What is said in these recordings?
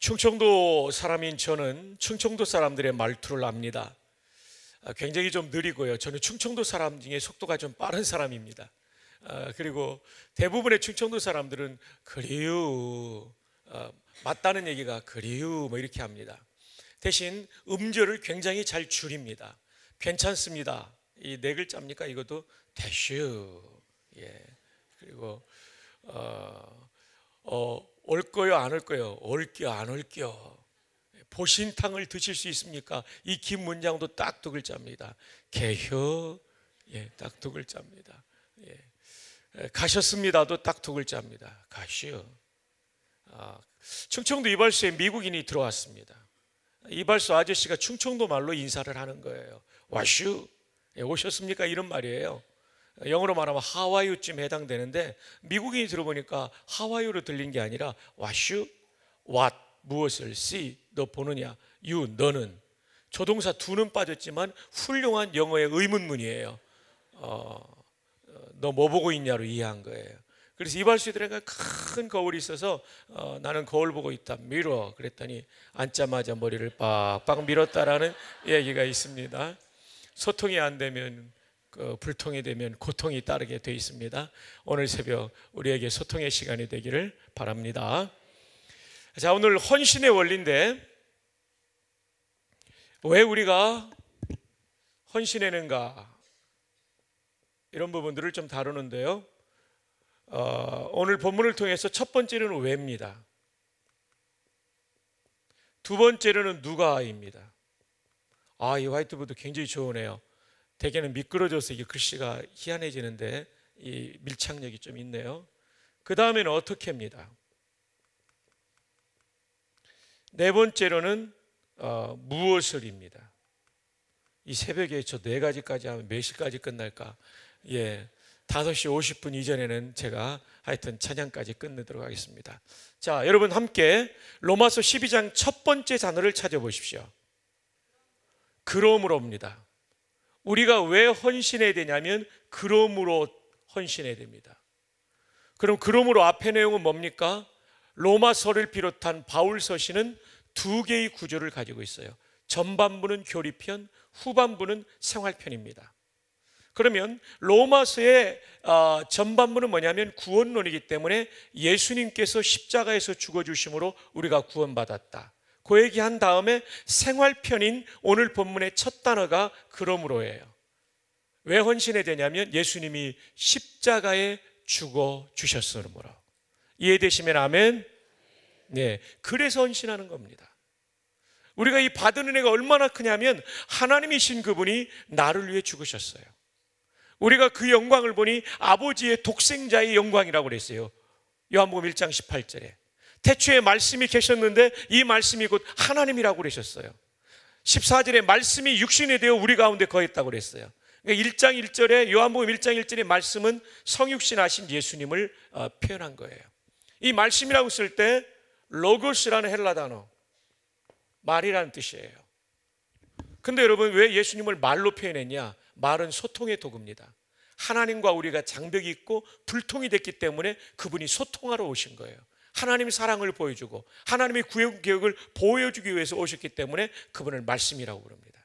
충청도 사람인 저는 충청도 사람들의 말투를 압니다. 굉장히 좀 느리고요. 저는 충청도 사람 중에 속도가 좀 빠른 사람입니다. 그리고 대부분의 충청도 사람들은 그리우, 맞다는 얘기가 그리우 뭐 이렇게 합니다. 대신 음절을 굉장히 잘 줄입니다. 괜찮습니다. 이 네 글자입니까? 이것도 대슈. 예. 그리고 올 거요, 안 올 거요? 올겨, 안 올겨? 보신탕을 드실 수 있습니까? 이 긴 문장도 딱 두 글자입니다. 개혀, 예, 딱 두 글자입니다. 예. 가셨습니다도 딱 두 글자입니다. 가시오. 충청도 이발소에 미국인이 들어왔습니다. 이발소 아저씨가 충청도 말로 인사를 하는 거예요. 와슈, 예, 오셨습니까? 이런 말이에요. 영어로 말하면 하와이유쯤 해당되는데 미국인이 들어보니까 하와이유로 들린 게 아니라 와슈, what, 무엇을, see, 너 보느냐, you, 너는. 조동사 do는 빠졌지만 훌륭한 영어의 의문문이에요. 너 뭐 보고 있냐로 이해한 거예요. 그래서 이발소들에게 큰 거울이 있어서 나는 거울 보고 있다, 밀어. 그랬더니 앉자마자 머리를 빡빡 밀었다라는 얘기가 있습니다. 소통이 안 되면 불통이 되면 고통이 따르게 되어 있습니다. 오늘 새벽 우리에게 소통의 시간이 되기를 바랍니다. 자, 오늘 헌신의 원리인데 왜 우리가 헌신했는가 이런 부분들을 좀 다루는데요. 오늘 본문을 통해서 첫 번째는 왜입니다. 두 번째로는 누가입니다. 이 화이트보드 굉장히 좋으네요. 대개는 미끄러져서 이게 글씨가 희한해지는데 이 밀착력이 좀 있네요. 그 다음에는 어떻게입니다. 네 번째로는 무엇을입니다. 이 새벽에 저 네 가지까지 하면 몇 시까지 끝날까? 예, 5시 50분 이전에는 제가 하여튼 찬양까지 끝내도록 하겠습니다. 자, 여러분 함께 로마서 12장 첫 번째 단어를 찾아보십시오. 그러므로입니다. 우리가 왜 헌신해야 되냐면 그러므로 헌신해야 됩니다. 그럼 그러므로 앞의 내용은 뭡니까? 로마서를 비롯한 바울 서신은 두 개의 구조를 가지고 있어요. 전반부는 교리편, 후반부는 생활편입니다. 그러면 로마서의 전반부는 뭐냐면 구원론이기 때문에 예수님께서 십자가에서 죽어주심으로 우리가 구원받았다. 그 얘기한 다음에 생활편인 오늘 본문의 첫 단어가 그러므로예요. 왜 헌신해야 되냐면 예수님이 십자가에 죽어주셨으므로. 이해되시면 아멘? 네, 그래서 헌신하는 겁니다. 우리가 이 받은 은혜가 얼마나 크냐면 하나님이신 그분이 나를 위해 죽으셨어요. 우리가 그 영광을 보니 아버지의 독생자의 영광이라고 그랬어요. 요한복음 1장 18절에 태초에 말씀이 계셨는데 이 말씀이 곧 하나님이라고 그러셨어요. 14절에 말씀이 육신이 되어 우리 가운데 거했다고 그랬어요. 그러니까 1장 1절에 요한복음 1장 1절의 말씀은 성육신하신 예수님을 표현한 거예요. 이 말씀이라고 쓸 때 로고스라는 헬라 단어, 말이라는 뜻이에요. 근데 여러분 왜 예수님을 말로 표현했냐? 말은 소통의 도구입니다. 하나님과 우리가 장벽이 있고 불통이 됐기 때문에 그분이 소통하러 오신 거예요. 하나님의 사랑을 보여주고 하나님의 구원 계획을 보여주기 위해서 오셨기 때문에 그분을 말씀이라고 부릅니다.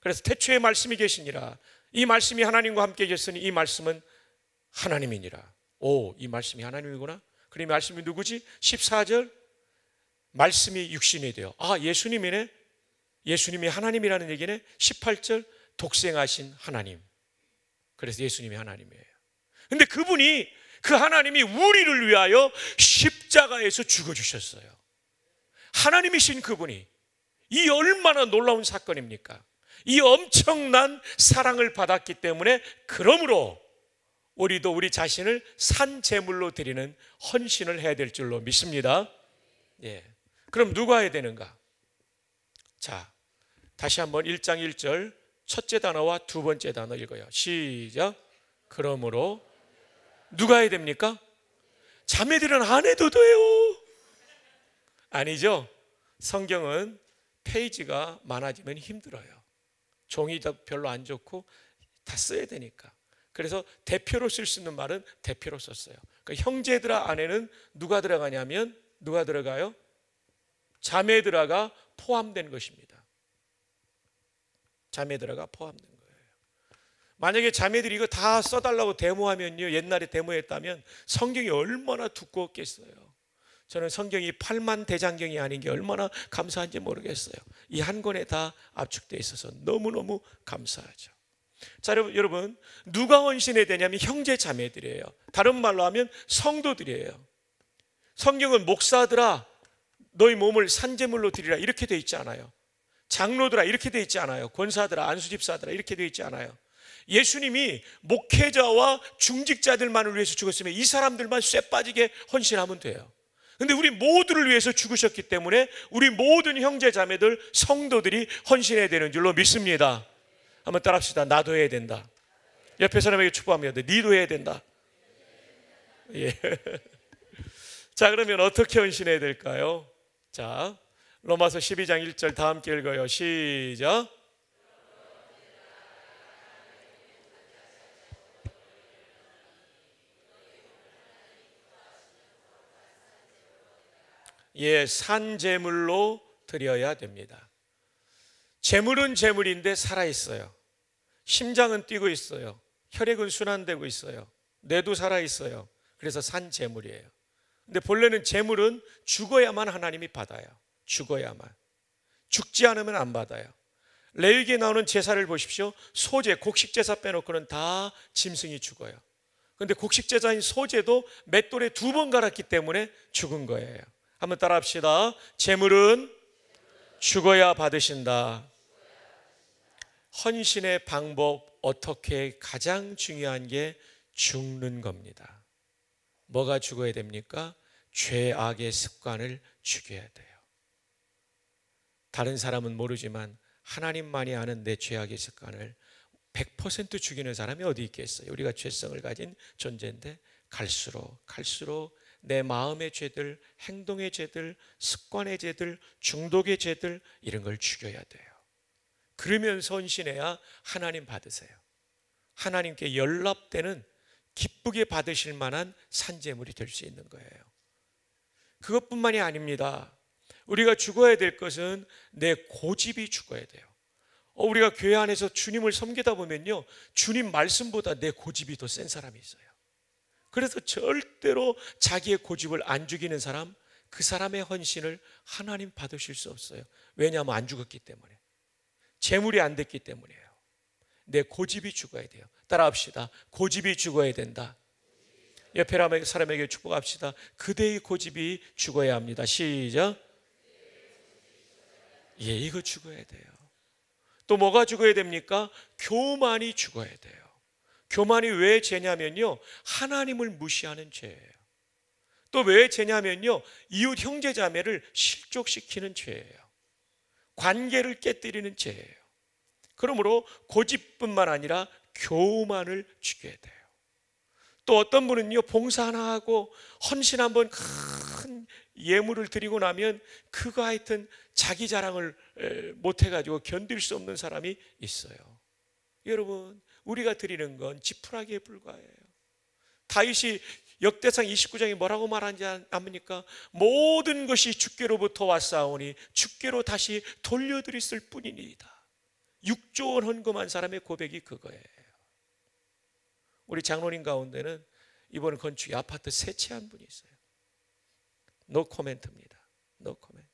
그래서 태초에 말씀이 계시니라. 이 말씀이 하나님과 함께 계셨으니 이 말씀은 하나님이니라. 이 말씀이 하나님이구나. 그럼 이 말씀이 누구지? 14절 말씀이 육신이 되어 예수님이네. 예수님이 하나님이라는 얘기네. 18절 독생하신 하나님. 그래서 예수님이 하나님이에요. 근데 그분이 그 하나님이 우리를 위하여 십자가에서 죽어주셨어요. 하나님이신 그분이 이 얼마나 놀라운 사건입니까? 이 엄청난 사랑을 받았기 때문에 그러므로 우리도 우리 자신을 산 제물로 드리는 헌신을 해야 될 줄로 믿습니다. 예. 그럼 누가 해야 되는가? 자, 다시 한번 1장 1절 첫째 단어와 두 번째 단어 읽어요. 시작. 그러므로 누가 해야 됩니까? 자매들은 안 해도 돼요. 아니죠. 성경은 페이지가 많아지면 힘들어요. 종이 별로 안 좋고 다 써야 되니까. 그래서 대표로 쓸 수 있는 말은 대표로 썼어요. 그러니까 형제들아 안에는 누가 들어가냐면 누가 들어가요? 자매들아가 포함된 것입니다. 자매들아가 포함된 거예요. 만약에 자매들이 이거 다 써달라고 데모하면요, 옛날에 데모했다면 성경이 얼마나 두꺼웠겠어요. 저는 성경이 8만 대장경이 아닌 게 얼마나 감사한지 모르겠어요. 이 한 권에 다 압축되어 있어서 너무너무 감사하죠. 자, 여러분, 누가 헌신해야 되냐면 형제 자매들이에요. 다른 말로 하면 성도들이에요. 성경은 목사들아 너희 몸을 산제물로 드리라 이렇게 되어 있지 않아요. 장로들아 이렇게 되어 있지 않아요. 권사들아, 안수집사들아 이렇게 되어 있지 않아요. 예수님이 목회자와 중직자들만을 위해서 죽었으면 이 사람들만 쇠 빠지게 헌신하면 돼요. 근데 우리 모두를 위해서 죽으셨기 때문에 우리 모든 형제 자매들 성도들이 헌신해야 되는 줄로 믿습니다. 한번 따라합시다. 나도 해야 된다. 옆에 사람에게 축복합니다. 니도 해야 된다. 예. 자, 그러면 어떻게 헌신해야 될까요? 자, 로마서 12장 1절 다 함께 읽어요. 시작. 예, 산제물로 드려야 됩니다. 제물은 제물인데 살아있어요. 심장은 뛰고 있어요. 혈액은 순환되고 있어요. 뇌도 살아있어요. 그래서 산제물이에요. 근데 본래는 제물은 죽어야만 하나님이 받아요. 죽어야만. 죽지 않으면 안 받아요. 레위기에 나오는 제사를 보십시오. 소제, 곡식제사 빼놓고는 다 짐승이 죽어요. 그런데 곡식제사인 소제도 맷돌에 2번 갈았기 때문에 죽은 거예요. 한번 따라 합시다. 제물은 죽어야 받으신다. 헌신의 방법, 어떻게 가장 중요한 게 죽는 겁니다. 뭐가 죽어야 됩니까? 죄악의 습관을 죽여야 돼요. 다른 사람은 모르지만 하나님만이 아는 내 죄악의 습관을 100% 죽이는 사람이 어디 있겠어요? 우리가 죄성을 가진 존재인데 갈수록 내 마음의 죄들, 행동의 죄들, 습관의 죄들, 중독의 죄들 이런 걸 죽여야 돼요. 그러면서 헌신해야 하나님 받으세요. 하나님께 연락되는 기쁘게 받으실 만한 산제물이 될 수 있는 거예요. 그것뿐만이 아닙니다. 우리가 죽어야 될 것은 내 고집이 죽어야 돼요. 우리가 교회 안에서 주님을 섬기다 보면요, 주님 말씀보다 내 고집이 더 센 사람이 있어요. 그래서 절대로 자기의 고집을 안 죽이는 사람, 그 사람의 헌신을 하나님 받으실 수 없어요. 왜냐하면 안 죽었기 때문에, 재물이 안 됐기 때문이에요. 내 고집이 죽어야 돼요. 따라합시다. 고집이 죽어야 된다. 옆에 사람에게 축복합시다. 그대의 고집이 죽어야 합니다. 시작. 예, 이거 죽어야 돼요. 또 뭐가 죽어야 됩니까? 교만이 죽어야 돼요. 교만이 왜 죄냐면요, 하나님을 무시하는 죄예요. 또 왜 죄냐면요, 이웃 형제 자매를 실족시키는 죄예요. 관계를 깨뜨리는 죄예요. 그러므로 고집뿐만 아니라 교만을 죽여야 돼요. 또 어떤 분은요, 봉사 하나 하고 헌신 한번 큰 예물을 드리고 나면 그거 하여튼 자기 자랑을 못해가지고 견딜 수 없는 사람이 있어요. 여러분, 우리가 드리는 건 지푸라기에 불과해요. 다윗이 역대상 29장에 뭐라고 말하는지 압니까? 모든 것이 주께로부터 왔사오니 주께로 다시 돌려드렸을 뿐이니이다. 6조 원 헌금한 사람의 고백이 그거예요. 우리 장로님 가운데는 이번 건축에 아파트 세채한 분이 있어요. 노 코멘트입니다. 노 코멘트.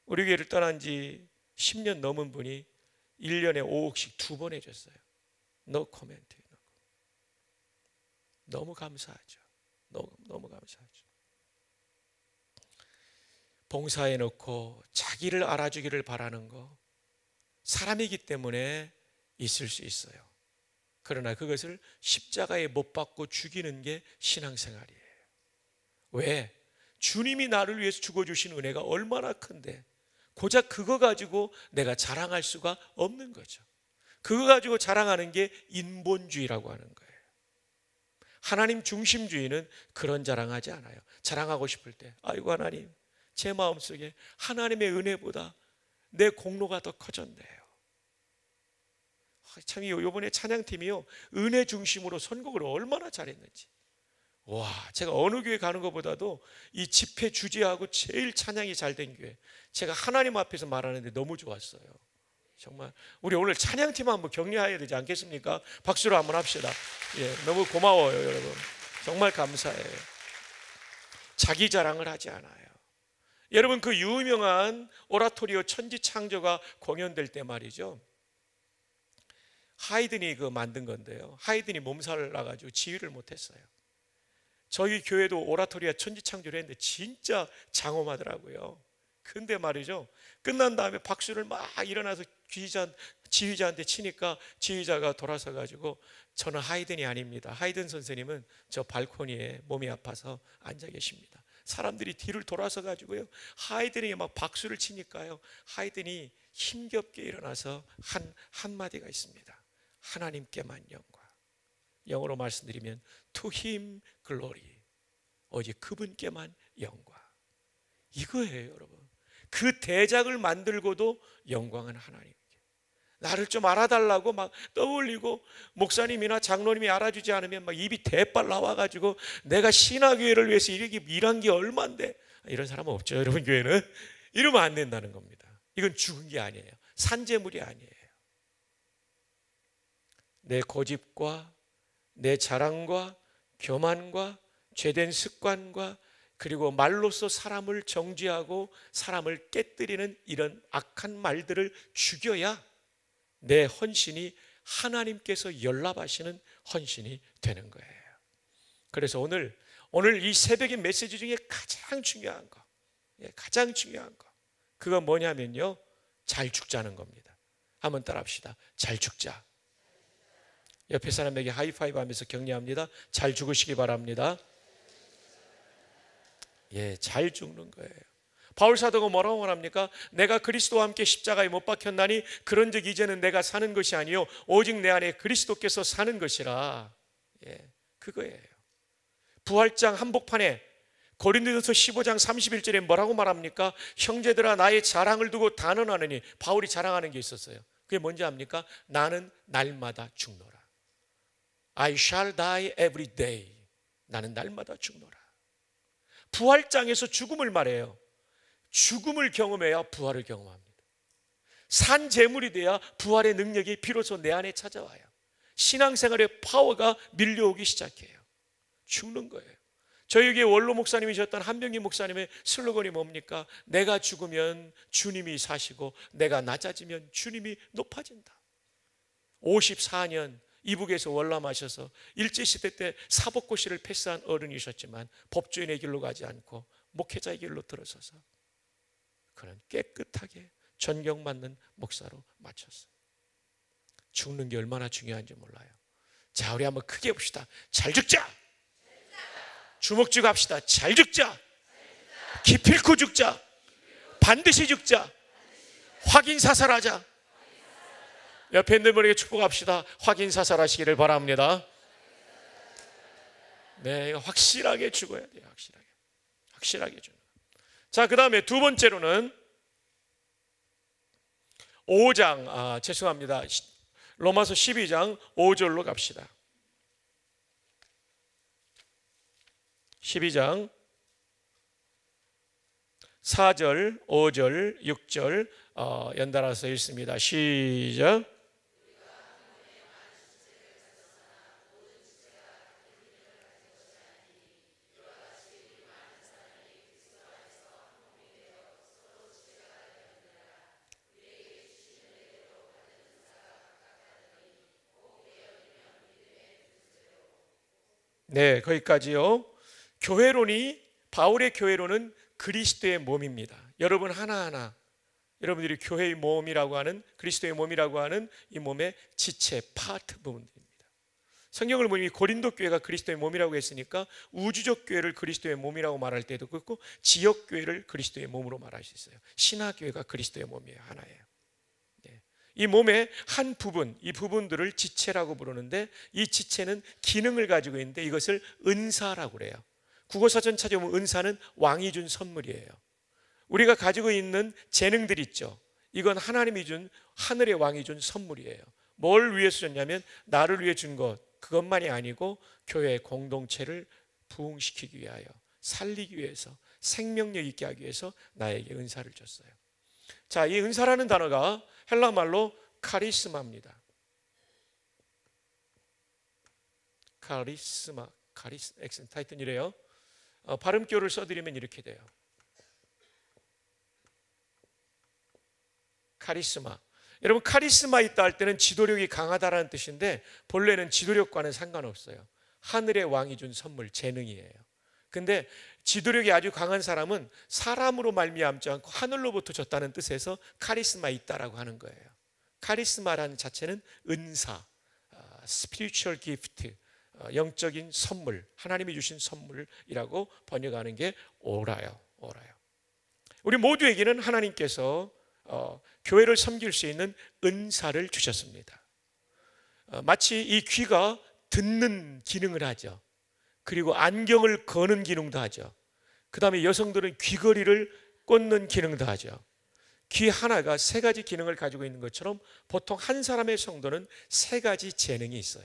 우리 교회를 떠난 지 10년 넘은 분이 1년에 5억씩 2번 해줬어요. 노 코멘트. 너무 감사하죠. 너무 감사하죠. 봉사해놓고 자기를 알아주기를 바라는 거, 사람이기 때문에 있을 수 있어요. 그러나 그것을 십자가에 못 박고 죽이는 게 신앙생활이에요. 왜? 주님이 나를 위해서 죽어주신 은혜가 얼마나 큰데 고작 그거 가지고 내가 자랑할 수가 없는 거죠. 그거 가지고 자랑하는 게 인본주의라고 하는 거예요. 하나님 중심주의는 그런 자랑하지 않아요. 자랑하고 싶을 때, 아이고 하나님, 제 마음속에 하나님의 은혜보다 내 공로가 더 커졌네요. 참, 이번에 찬양팀이요, 은혜 중심으로 선곡을 얼마나 잘했는지. 와, 제가 어느 교회 가는 것보다도 이 집회 주제하고 제일 찬양이 잘 된 교회, 제가 하나님 앞에서 말하는데 너무 좋았어요. 정말 우리 오늘 찬양팀 한번 격려해야 되지 않겠습니까? 박수로 한번 합시다. 예, 너무 고마워요, 여러분. 정말 감사해요. 자기 자랑을 하지 않아요. 여러분, 그 유명한 오라토리오 천지창조가 공연될 때 말이죠, 하이든이 그 만든 건데요, 하이든이 몸살을 나가지고 지휘를 못했어요. 저희 교회도 오라토리오 천지창조를 했는데 진짜 장엄하더라고요. 근데 말이죠, 끝난 다음에 박수를 막 일어나서 지휘자한테 치니까 지휘자가 돌아서 가지고, 저는 하이든이 아닙니다. 하이든 선생님은 저 발코니에 몸이 아파서 앉아 계십니다. 사람들이 뒤를 돌아서 가지고요, 하이든이 막 박수를 치니까요, 하이든이 힘겹게 일어나서 한마디가 있습니다. 하나님께만 영광. 영어로 말씀드리면 To Him Glory. 오직 그분께만 영광. 이거예요, 여러분. 그 대작을 만들고도 영광은 하나님께. 나를 좀 알아달라고 막 떠올리고, 목사님이나 장로님이 알아주지 않으면 막 입이 대빨 나와가지고 내가 신화교회를 위해서 이렇게 일한 게 얼만데, 이런 사람은 없죠, 여러분. 교회는 이러면 안 된다는 겁니다. 이건 죽은 게 아니에요. 산재물이 아니에요. 내 고집과 내 자랑과 교만과 죄된 습관과 그리고 말로써 사람을 정죄하고 사람을 깨뜨리는 이런 악한 말들을 죽여야 내 헌신이 하나님께서 연락하시는 헌신이 되는 거예요. 그래서 오늘 이 새벽의 메시지 중에 가장 중요한 거, 가장 중요한 거, 그건 뭐냐면요, 잘 죽자는 겁니다. 한번 따라합시다. 잘 죽자. 옆에 사람에게 하이파이브 하면서 격려합니다. 잘 죽으시기 바랍니다. 예, 잘 죽는 거예요. 바울 사도가 뭐라고 말합니까? 내가 그리스도와 함께 십자가에 못 박혔나니 그런즉 이제는 내가 사는 것이 아니요 오직 내 안에 그리스도께서 사는 것이라. 예, 그거예요. 부활장 한복판에 고린도전서 15장 31절에 뭐라고 말합니까? 형제들아, 나의 자랑을 두고 단언하느니. 바울이 자랑하는 게 있었어요. 그게 뭔지 압니까? 나는 날마다 죽노라. I shall die every day. 나는 날마다 죽노라. 부활장에서 죽음을 말해요. 죽음을 경험해야 부활을 경험합니다. 산 제물이 돼야 부활의 능력이 비로소 내 안에 찾아와요. 신앙생활의 파워가 밀려오기 시작해요. 죽는 거예요. 저에게 원로 목사님이셨던 한병기 목사님의 슬로건이 뭡니까? 내가 죽으면 주님이 사시고 내가 낮아지면 주님이 높아진다. 54년 이북에서 월남하셔서 일제시대 때 사법고시를 패스한 어른이셨지만 법조인의 길로 가지 않고 목회자의 길로 들어서서 그는 깨끗하게 존경받는 목사로 마쳤어요. 죽는 게 얼마나 중요한지 몰라요. 자, 우리 한번 크게 봅시다. 잘 죽자. 주먹 쥐고 합시다. 잘 죽자. 기필코 죽자. 반드시 죽자. 확인 사살하자. 옆에 있는 분에게 축복합시다. 확인 사살하시기를 바랍니다. 네, 확실하게 죽어야 돼요. 확실하게 죽는. 자, 그 다음에 두 번째로는 5장, 죄송합니다. 로마서 12장 5절로 갑시다. 12장 4절, 5절, 6절 연달아서 읽습니다. 시작. 네, 거기까지요. 교회론이, 바울의 교회론은 그리스도의 몸입니다. 여러분 하나하나, 여러분들이 교회의 몸이라고 하는, 그리스도의 몸이라고 하는 이 몸의 지체, 파트 부분들입니다. 성경을 보면 고린도 교회가 그리스도의 몸이라고 했으니까 우주적 교회를 그리스도의 몸이라고 말할 때도 그렇고 지역 교회를 그리스도의 몸으로 말할 수 있어요. 신화 교회가 그리스도의 몸이에요. 하나예요. 이 몸의 한 부분, 이 부분들을 지체라고 부르는데, 이 지체는 기능을 가지고 있는데 이것을 은사라고 그래요. 국어사전 찾아보면 은사는 왕이 준 선물이에요. 우리가 가지고 있는 재능들 있죠. 이건 하나님이 준, 하늘의 왕이 준 선물이에요. 뭘 위해서 줬냐면 나를 위해 준 것, 그것만이 아니고 교회 공동체를 부흥시키기 위하여, 살리기 위해서, 생명력 있게 하기 위해서 나에게 은사를 줬어요. 자, 이 은사라는 단어가 헬라 말로 카리스마입니다. 카리스마, 액센트 하여튼 이래요. 발음교를 써드리면 이렇게 돼요. 카리스마. 여러분, 카리스마 있다 할 때는 지도력이 강하다라는 뜻인데 본래는 지도력과는 상관없어요. 하늘의 왕이 준 선물, 재능이에요. 근데 지도력이 아주 강한 사람은 사람으로 말미암지 않고 하늘로부터 줬다는 뜻에서 카리스마 있다라고 하는 거예요. 카리스마라는 자체는 은사, spiritual gift, 영적인 선물, 하나님이 주신 선물이라고 번역하는 게 오라요. 우리 모두에게는 하나님께서 교회를 섬길 수 있는 은사를 주셨습니다. 마치 이 귀가 듣는 기능을 하죠. 그리고 안경을 거는 기능도 하죠. 그 다음에 여성들은 귀걸이를 꽂는 기능도 하죠. 귀 하나가 세 가지 기능을 가지고 있는 것처럼 보통 한 사람의 성도는 세 가지 재능이 있어요.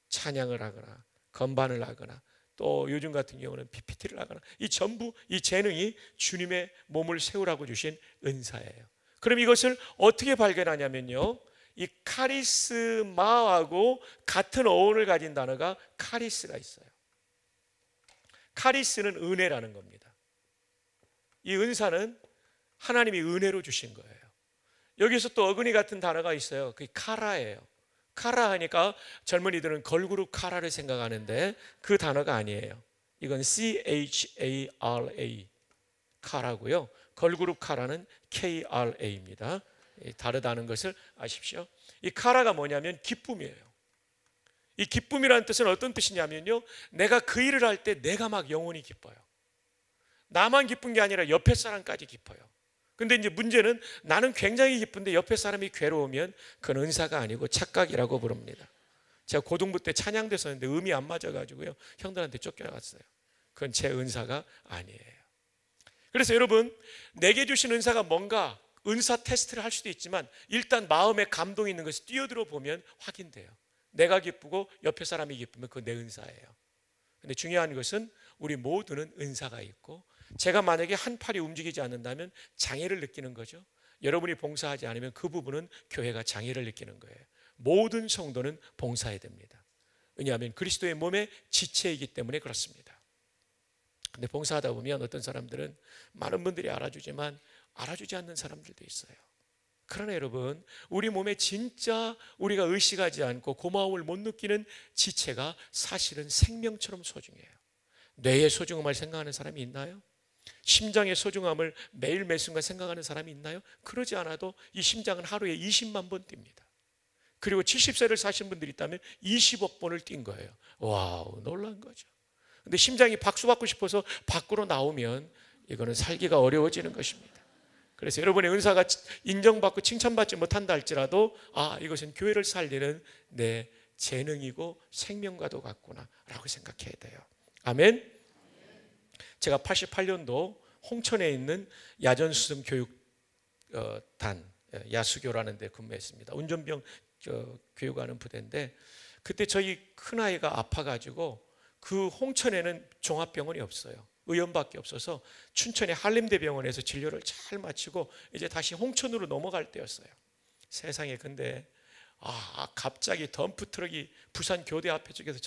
찬양을 하거나 건반을 하거나 또 요즘 같은 경우는 PPT를 하거나 이 전부 이 재능이 주님의 몸을 세우라고 주신 은사예요. 그럼 이것을 어떻게 발견하냐면요, 이 카리스마하고 같은 어원을 가진 단어가 카리스가 있어요. 카리스는 은혜라는 겁니다. 이 은사는 하나님이 은혜로 주신 거예요. 여기서 또 어근이 같은 단어가 있어요. 그게 카라예요. 카라 하니까 젊은이들은 걸그룹 카라를 생각하는데 그 단어가 아니에요. 이건 CHARA 카라고요. 걸그룹 카라는 KRA입니다. 다르다는 것을 아십시오. 이 카라가 뭐냐면 기쁨이에요. 이 기쁨이라는 뜻은 어떤 뜻이냐면요, 내가 그 일을 할 때 내가 막 영혼이 기뻐요. 나만 기쁜 게 아니라 옆에 사람까지 기뻐요. 근데 이제 문제는 나는 굉장히 기쁜데 옆에 사람이 괴로우면 그건 은사가 아니고 착각이라고 부릅니다. 제가 고등부 때 찬양대 썼는데 음이 안 맞아가지고요, 형들한테 쫓겨나갔어요. 그건 제 은사가 아니에요. 그래서 여러분, 내게 주신 은사가 뭔가 은사 테스트를 할 수도 있지만 일단 마음에 감동이 있는 것을 뛰어들어 보면 확인돼요. 내가 기쁘고 옆에 사람이 기쁘면 그건 내 은사예요. 근데 중요한 것은 우리 모두는 은사가 있고, 제가 만약에 한 팔이 움직이지 않는다면 장애를 느끼는 거죠. 여러분이 봉사하지 않으면 그 부분은 교회가 장애를 느끼는 거예요. 모든 성도는 봉사해야 됩니다. 왜냐하면 그리스도의 몸의 지체이기 때문에 그렇습니다. 근데 봉사하다 보면 어떤 사람들은 많은 분들이 알아주지만 알아주지 않는 사람들도 있어요. 그러나 여러분, 우리 몸에 진짜 우리가 의식하지 않고 고마움을 못 느끼는 지체가 사실은 생명처럼 소중해요. 뇌의 소중함을 생각하는 사람이 있나요? 심장의 소중함을 매일 매 순간 생각하는 사람이 있나요? 그러지 않아도 이 심장은 하루에 20만 번 뜁니다. 그리고 70세를 사신 분들이 있다면 20억 번을 뛴 거예요. 와우, 놀란 거죠. 근데 심장이 박수 받고 싶어서 밖으로 나오면 이거는 살기가 어려워지는 것입니다. 그래서 여러분의 은사가 인정받고 칭찬받지 못한다 할지라도 이것은 교회를 살리는 내 재능이고 생명과도 같구나 라고 생각해야 돼요. 아멘. 제가 88년도 홍천에 있는 야전수등 교육단 야수교라는 데 근무했습니다. 운전병 교육하는 부대인데 그때 저희 큰아이가 아파가지고 그 홍천에는 종합병원이 없어요. 의원밖에 없어서 춘천의 한림대병원에서 진료를 잘 마치고 이제 다시 홍천으로 넘어갈 때였어요. 세상에, 근데 갑자기 덤프트럭이 부산 교대 앞에 쪽에서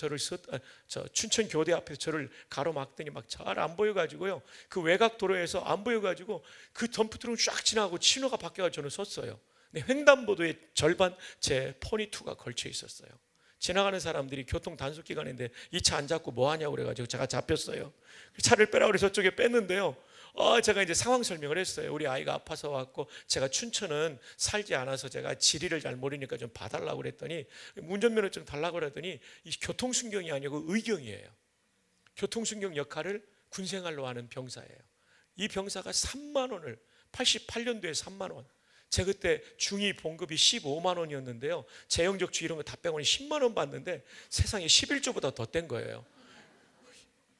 춘천 교대 앞에서 저를 가로막더니 막 잘 안 보여가지고요, 그 외곽 도로에서 안 보여가지고 그 덤프트럭은 쫙 지나고 신호가 바뀌어가지고 저는 섰어요. 근데 횡단보도의 절반 제 포니투가 걸쳐 있었어요. 지나가는 사람들이 교통 단속기간인데 이 차 안 잡고 뭐 하냐고 그래가지고 제가 잡혔어요. 차를 빼라고 그래서 저쪽에 뺐는데요, 제가 이제 상황 설명을 했어요. 우리 아이가 아파서 왔고 제가 춘천은 살지 않아서 제가 지리를 잘 모르니까 좀 봐달라고 그랬더니, 운전면허증 달라고 그러더니 이 교통순경이 아니고 의경이에요. 교통순경 역할을 군생활로 하는 병사예요. 이 병사가 3만 원을 88년도에 3만 원, 제가 그때 중2 봉급이 15만 원이었는데요, 재형적주 이런 거 다 빼고는 10만 원 받는데 세상에 11조보다 더 뗀 거예요.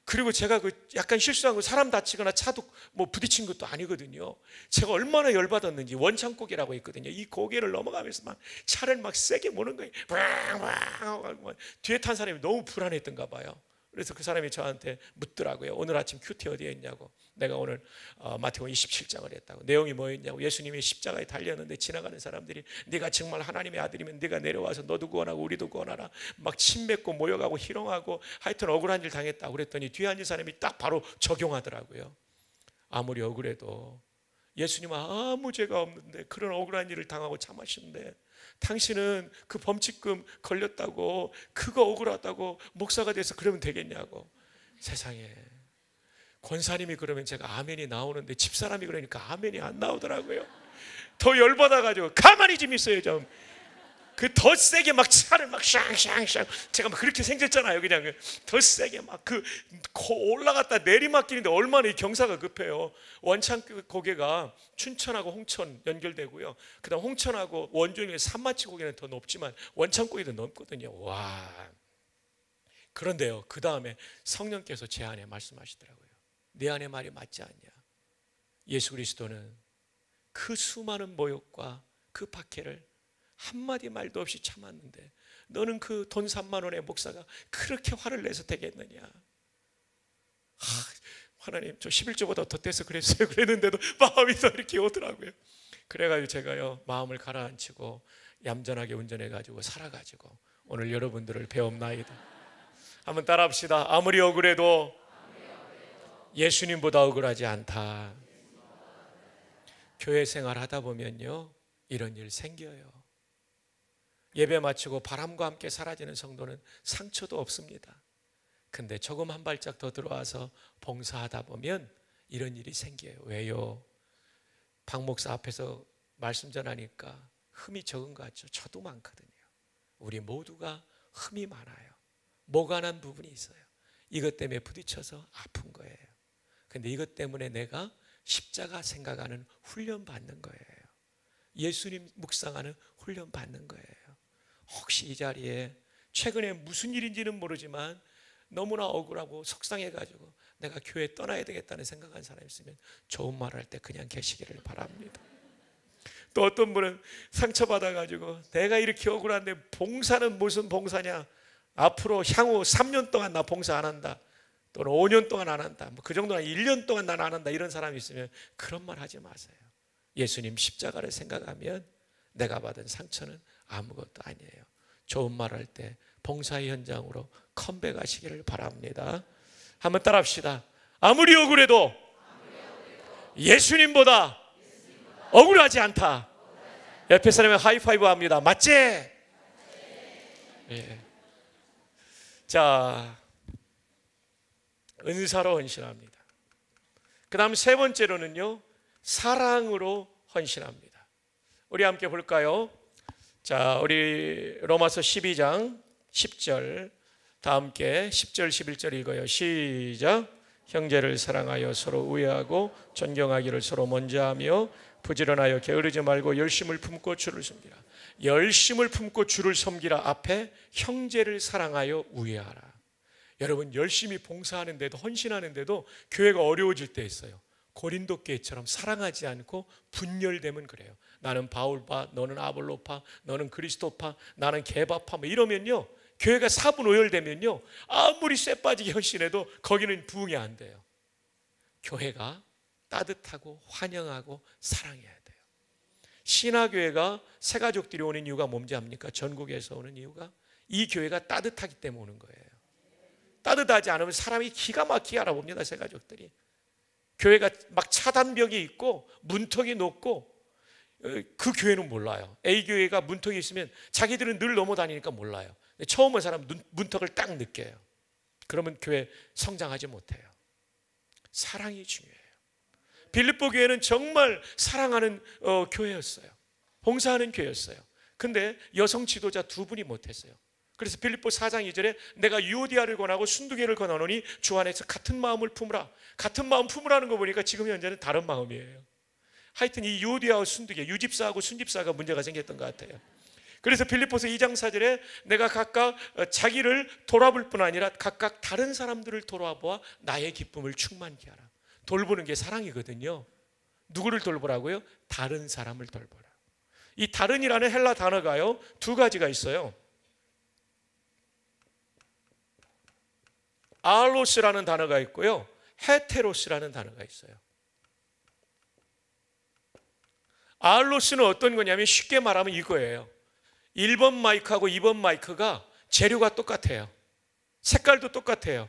그리고 제가 약간 실수한 거, 사람 다치거나 차도 뭐 부딪힌 것도 아니거든요. 제가 얼마나 열받았는지, 원창고개라고 있거든요. 이 고개를 넘어가면서 막 차를 막 세게 모는 거예요. 뒤에 탄 사람이 너무 불안했던가 봐요. 그래서 그 사람이 저한테 묻더라고요. 오늘 아침 큐티 어디에 있냐고. 내가 오늘 마태복음 27장을 했다고. 내용이 뭐였냐고. 예수님이 십자가에 달렸는데 지나가는 사람들이 네가 정말 하나님의 아들이면 네가 내려와서 너도 구원하고 우리도 구원하라. 막 침 맺고 모여가고 희롱하고 하여튼 억울한 일 당했다고 그랬더니 뒤에 앉은 사람이 딱 바로 적용하더라고요. 아무리 억울해도 예수님은 아무 죄가 없는데 그런 억울한 일을 당하고 참으시는데 당신은 그 범칙금 걸렸다고 그거 억울하다고 목사가 돼서 그러면 되겠냐고. 세상에, 권사님이 그러면 제가 아멘이 나오는데 집사람이 그러니까 아멘이 안 나오더라고요. 더 열받아가지고 가만히 좀 있어요 좀. 그 더 세게 막 차를 막 샹샹샹 제가 막 그렇게 생겼잖아요. 그냥 더 세게 막 그 올라갔다 내리막길인데 얼마나 이 경사가 급해요. 원창 고개가 춘천하고 홍천 연결되고요. 그다음 홍천하고 원종의 산마치 고개는 더 높지만 원창 고개도 높거든요. 와. 그런데요, 그 다음에 성령께서 제 안에 말씀하시더라고요. 내 안에 말이 맞지 않냐. 예수 그리스도는 그 수많은 모욕과 그 박해를 한마디 말도 없이 참았는데 너는 그 돈 3만 원의 목사가 그렇게 화를 내서 되겠느냐. 하나님, 저 11조보다 더 떼서 그랬어요. 그랬는데도 마음이 더 이렇게 오더라고요. 그래가지고 제가요, 마음을 가라앉히고 얌전하게 운전해가지고 살아가지고 오늘 여러분들을 배움나이다. 한번 따라합시다. 아무리 억울해도 예수님보다 억울하지 않다. 교회 생활 하다 보면요, 이런 일 생겨요. 예배 마치고 바람과 함께 사라지는 성도는 상처도 없습니다. 근데 조금 한 발짝 더 들어와서 봉사하다 보면 이런 일이 생겨요. 왜요? 박 목사 앞에서 말씀 전하니까 흠이 적은 것 같죠? 저도 많거든요. 우리 모두가 흠이 많아요. 모관한 부분이 있어요. 이것 때문에 부딪혀서 아픈 거예요. 근데 이것 때문에 내가 십자가 생각하는 훈련 받는 거예요. 예수님 묵상하는 훈련 받는 거예요. 혹시 이 자리에 최근에 무슨 일인지는 모르지만 너무나 억울하고 속상해가지고 내가 교회 떠나야 되겠다는 생각한 사람이 있으면 좋은 말 할 때 그냥 계시기를 바랍니다. 또 어떤 분은 상처받아가지고 내가 이렇게 억울한데 봉사는 무슨 봉사냐, 앞으로 향후 3년 동안 나 봉사 안 한다, 또는 5년 동안 안 한다, 그 정도는 1년 동안 난 안 한다, 이런 사람이 있으면 그런 말 하지 마세요. 예수님 십자가를 생각하면 내가 받은 상처는 아무것도 아니에요. 좋은 말 할 때 봉사의 현장으로 컴백하시기를 바랍니다. 한번 따라합시다. 아무리 억울해도 예수님보다 억울하지 않다. 옆에 사람이 하이파이브 합니다. 맞지? 예. 자, 은사로 헌신합니다. 그 다음 세 번째로는요, 사랑으로 헌신합니다. 우리 함께 볼까요? 자, 우리 로마서 12장 10절 다 함께 10절 11절 읽어요. 시작. 형제를 사랑하여 서로 우애하고 존경하기를 서로 먼저 하며 부지런하여 게으르지 말고 열심을 품고 주를 섬기라. 열심을 품고 주를 섬기라 앞에 형제를 사랑하여 우애하라. 여러분, 열심히 봉사하는데도 헌신하는데도 교회가 어려워질 때 있어요. 고린도 교회처럼 사랑하지 않고 분열되면 그래요. 나는 바울파, 너는 아볼로파, 너는 그리스도파, 나는 게바파, 뭐 이러면요, 교회가 사분오열되면요, 아무리 쇠 빠지게 헌신해도 거기는 부응이 안 돼요. 교회가 따뜻하고 환영하고 사랑해야 돼요. 신화교회가 새가족들이 오는 이유가 뭔지 압니까? 전국에서 오는 이유가 이 교회가 따뜻하기 때문에 오는 거예요. 따뜻하지 않으면 사람이 기가 막히게 알아봅니다. 새가족들이. 교회가 막 차단벽이 있고 문턱이 높고, 그 교회는 몰라요. A교회가 문턱이 있으면 자기들은 늘 넘어다니니까 몰라요. 처음 온 사람은 문턱을 딱 느껴요. 그러면 교회 성장하지 못해요. 사랑이 중요해요. 빌립보 교회는 정말 사랑하는 교회였어요. 봉사하는 교회였어요. 근데 여성 지도자 두 분이 못했어요. 그래서 빌립보 4장 2절에 내가 유오디아를 권하고 순두개를 권하노니 주 안에서 같은 마음을 품으라. 같은 마음 품으라는 거 보니까 지금 현재는 다른 마음이에요. 하여튼 이 유오디아와 순두개, 유집사하고 순집사가 문제가 생겼던 것 같아요. 그래서 빌립보서 2장 4절에 내가 각각 자기를 돌아볼 뿐 아니라 각각 다른 사람들을 돌아보아 나의 기쁨을 충만케 하라. 돌보는 게 사랑이거든요. 누구를 돌보라고요? 다른 사람을 돌보라. 이 다른이라는 헬라 단어가요, 두 가지가 있어요. 알로스라는 단어가 있고요, 헤테로스라는 단어가 있어요. 알로스는 어떤 거냐면 쉽게 말하면 이거예요. 1번 마이크하고 2번 마이크가 재료가 똑같아요. 색깔도 똑같아요.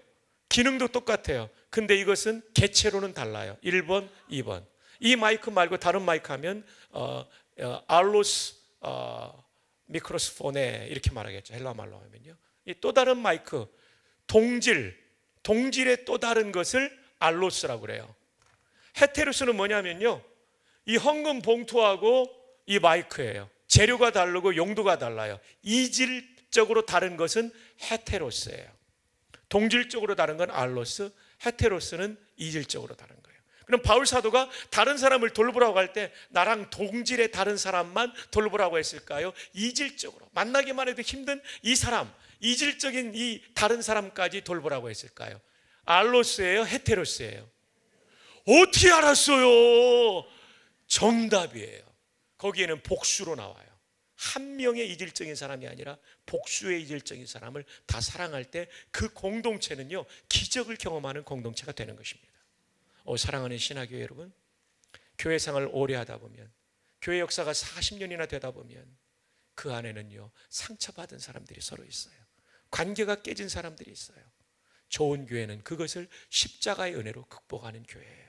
기능도 똑같아요. 근데 이것은 개체로는 달라요. 1번, 2번. 이 마이크 말고 다른 마이크 하면 알로스 미크로스폰에 이렇게 말하겠죠. 헬라 말로 하면요. 이 또 다른 마이크, 동질의 또 다른 것을 알로스라고 그래요. 헤테로스는 뭐냐면요, 이 헌금 봉투하고 이 마이크예요. 재료가 다르고 용도가 달라요. 이질적으로 다른 것은 헤테로스예요. 동질적으로 다른 건 알로스, 헤테로스는 이질적으로 다른 거예요. 그럼 바울 사도가 다른 사람을 돌보라고 할 때 나랑 동질의 다른 사람만 돌보라고 했을까요? 이질적으로 만나기만 해도 힘든 이 사람, 이질적인 이 다른 사람까지 돌보라고 했을까요? 알로스예요, 헤테로스예요? 어떻게 알았어요? 정답이에요. 거기에는 복수로 나와요. 한 명의 이질적인 사람이 아니라 복수의 이질적인 사람을 다 사랑할 때 그 공동체는요, 기적을 경험하는 공동체가 되는 것입니다. 사랑하는 신학교회 여러분, 교회 생활을 오래 하다 보면, 교회 역사가 40년이나 되다 보면 그 안에는요, 상처받은 사람들이 서로 있어요. 관계가 깨진 사람들이 있어요. 좋은 교회는 그것을 십자가의 은혜로 극복하는 교회예요.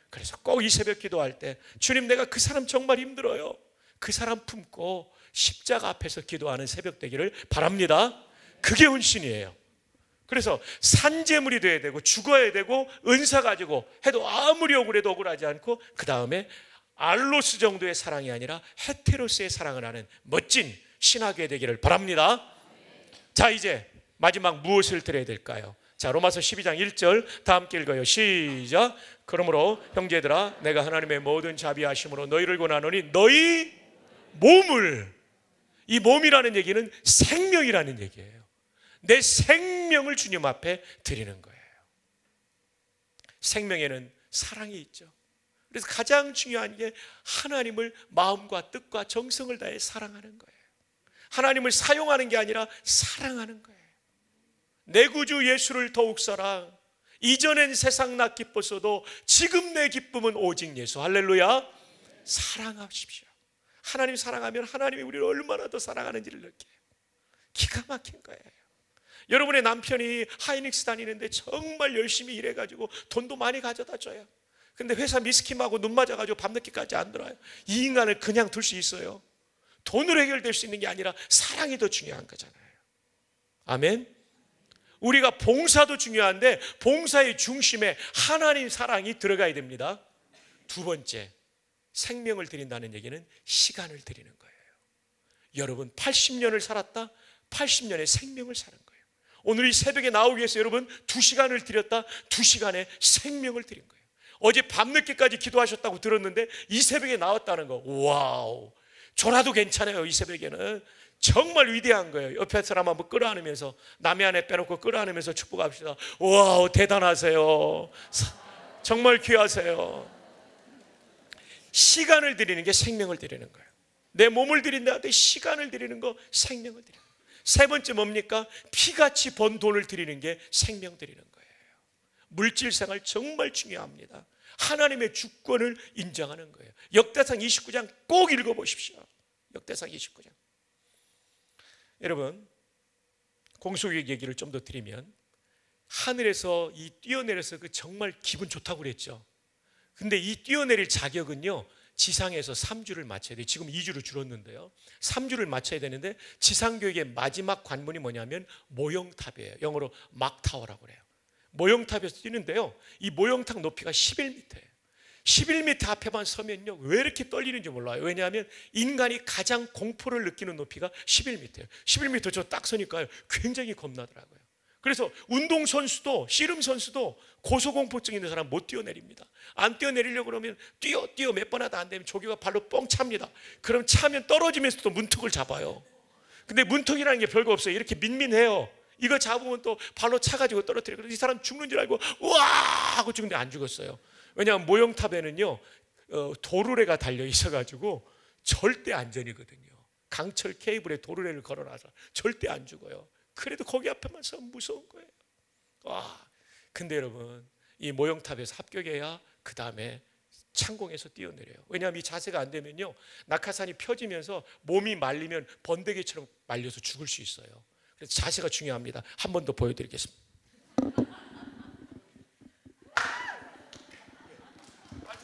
그래서 꼭 이 새벽 기도할 때, 주님, 내가 그 사람 정말 힘들어요, 그 사람 품고 십자가 앞에서 기도하는 새벽 되기를 바랍니다. 그게 헌신이에요. 그래서 산재물이 돼야 되고 죽어야 되고 은사 가지고 해도 아무리 억울해도 억울하지 않고, 그 다음에 알로스 정도의 사랑이 아니라 헤테로스의 사랑을 하는 멋진 신학교회 되기를 바랍니다. 자, 이제 마지막 무엇을 드려야 될까요? 자, 로마서 12장 1절 다 함께 읽어요. 시작. 그러므로 형제들아, 내가 하나님의 모든 자비하심으로 너희를 권하노니 너희 몸을, 이 몸이라는 얘기는 생명이라는 얘기예요. 내 생명을 주님 앞에 드리는 거예요. 생명에는 사랑이 있죠. 그래서 가장 중요한 게 하나님을 마음과 뜻과 정성을 다해 사랑하는 거예요. 하나님을 사용하는 게 아니라 사랑하는 거예요. 내 구주 예수를 더욱 사랑. 이전엔 세상 나 기뻤어도 지금 내 기쁨은 오직 예수. 할렐루야. 사랑하십시오. 하나님 사랑하면 하나님이 우리를 얼마나 더 사랑하는지를 느껴요. 기가 막힌 거예요. 여러분의 남편이 하이닉스 다니는데 정말 열심히 일해가지고 돈도 많이 가져다 줘요. 근데 회사 미스킴하고 눈 맞아가지고 밤늦게까지 안 들어와요. 이 인간을 그냥 둘 수 있어요? 돈으로 해결될 수 있는 게 아니라 사랑이 더 중요한 거잖아요. 아멘. 우리가 봉사도 중요한데 봉사의 중심에 하나님 사랑이 들어가야 됩니다. 두 번째, 생명을 드린다는 얘기는 시간을 드리는 거예요. 여러분 80년을 살았다, 80년의 생명을 사는 거예요. 오늘 이 새벽에 나오기 위해서 여러분 2시간을 드렸다, 2시간의 생명을 드린 거예요. 어제 밤늦게까지 기도하셨다고 들었는데 이 새벽에 나왔다는 거, 와우, 저라도 괜찮아요. 이 새벽에는 정말 위대한 거예요. 옆에 사람 한번 끌어안으면서, 남의 안에 빼놓고 끌어안으면서 축복합시다. 와우, 대단하세요. 정말 귀하세요. 시간을 드리는 게 생명을 드리는 거예요. 내 몸을 드린다는데 시간을 드리는 거, 생명을 드리는 거예요. 세 번째 뭡니까? 피같이 번 돈을 드리는 게 생명 드리는 거예요. 물질 생활 정말 중요합니다. 하나님의 주권을 인정하는 거예요. 역대상 29장 꼭 읽어보십시오. 역대상 29장. 여러분, 공소유의 얘기를 좀 더 드리면, 하늘에서 이 뛰어내려서 그 정말 기분 좋다고 그랬죠. 근데 이 뛰어내릴 자격은요, 지상에서 3주를 마쳐야 돼요. 지금 2주로 줄었는데요, 3주를 마쳐야 되는데, 지상교육의 마지막 관문이 뭐냐면 모형탑이에요. 영어로 막타워라고 그래요. 모형탑에서 뛰는데요, 이 모형탑 높이가 11m예요. 11m 앞에만 서면요, 왜 이렇게 떨리는지 몰라요. 왜냐하면 인간이 가장 공포를 느끼는 높이가 11m예요. 11m 저 딱 서니까요, 굉장히 겁나더라고요. 그래서 운동선수도, 씨름선수도 고소공포증 있는 사람 못 뛰어내립니다. 안 뛰어내리려고 그러면 뛰어 몇 번 하다 안 되면 조교가 발로 뻥 찹니다. 그럼 차면 떨어지면서도 문턱을 잡아요. 근데 문턱이라는 게 별거 없어요. 이렇게 민민해요. 이거 잡으면 또 발로 차가지고 떨어뜨려요. 그래서 이 사람 죽는 줄 알고 우와 하고 죽는데 안 죽었어요. 왜냐하면 모형탑에는요, 도르래가 달려 있어가지고 절대 안전이거든요. 강철 케이블에 도르래를 걸어놔서 절대 안 죽어요. 그래도 거기 앞에만 서면 무서운 거예요. 와, 근데 여러분, 이 모형탑에서 합격해야 그 다음에 창공에서 뛰어내려요. 왜냐하면 이 자세가 안 되면요, 낙하산이 펴지면서 몸이 말리면 번데기처럼 말려서 죽을 수 있어요. 그래서 자세가 중요합니다. 한 번 더 보여드리겠습니다.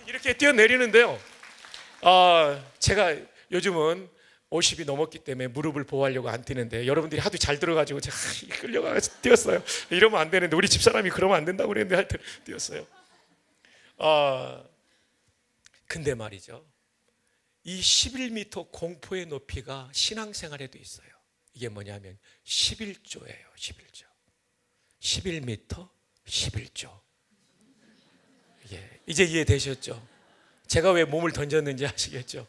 이렇게 뛰어내리는데요, 제가 요즘은 50이 넘었기 때문에 무릎을 보호하려고 안 뛰는데, 여러분들이 하도 잘 들어가지고 제가 끌려가서 뛰었어요. 이러면 안 되는데, 우리 집사람이 그러면 안 된다고 그랬는데 하여튼 뛰었어요. 근데 말이죠, 이 11m 공포의 높이가 신앙생활에도 있어요. 이게 뭐냐면 11조예요. 11조. 11m 11조. 이제 이해되셨죠? 제가 왜 몸을 던졌는지 아시겠죠?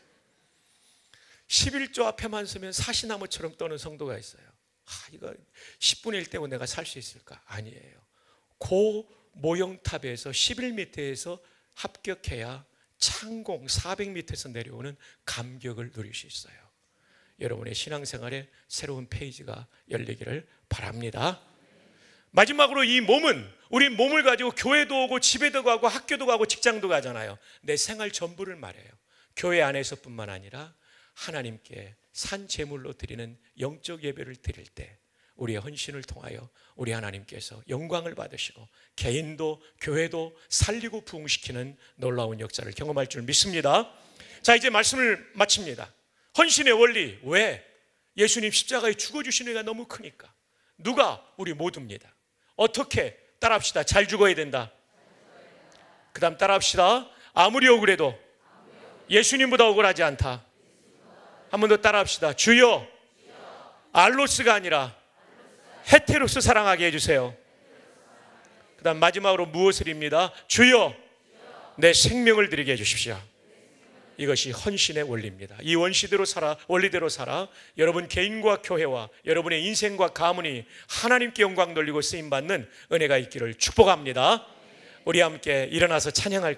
11조 앞에만 서면 사시나무처럼 떠는 성도가 있어요. 이거 10분의 1 때문에 내가 살 수 있을까? 아니에요. 그 모형탑에서 11m에서 합격해야 창공 400m에서 내려오는 감격을 누릴 수 있어요. 여러분의 신앙생활에 새로운 페이지가 열리기를 바랍니다. 마지막으로, 이 몸은, 우리 몸을 가지고 교회도 오고 집에도 가고 학교도 가고 직장도 가잖아요. 내 생활 전부를 말해요. 교회 안에서뿐만 아니라 하나님께 산 제물로 드리는 영적 예배를 드릴 때 우리의 헌신을 통하여 우리 하나님께서 영광을 받으시고 개인도 교회도 살리고 부흥시키는 놀라운 역사를 경험할 줄 믿습니다. 자, 이제 말씀을 마칩니다. 헌신의 원리, 왜? 예수님 십자가에 죽어주신 의가 너무 크니까. 누가? 우리 모두입니다. 어떻게? 따라합시다. 잘 죽어야 된다. 그 다음 따라합시다. 아무리 억울해도 예수님보다 억울하지 않다. 한 번 더 따라합시다. 주여, 알로스가 아니라 헤테로스 사랑하게 해주세요. 그 다음 마지막으로 무엇을입니다. 주여, 내 생명을 드리게 해주십시오. 이것이 헌신의 원리입니다. 이 원리대로 살아 여러분 개인과 교회와 여러분의 인생과 가문이 하나님께 영광 돌리고 쓰임받는 은혜가 있기를 축복합니다. 우리 함께 일어나서 찬양할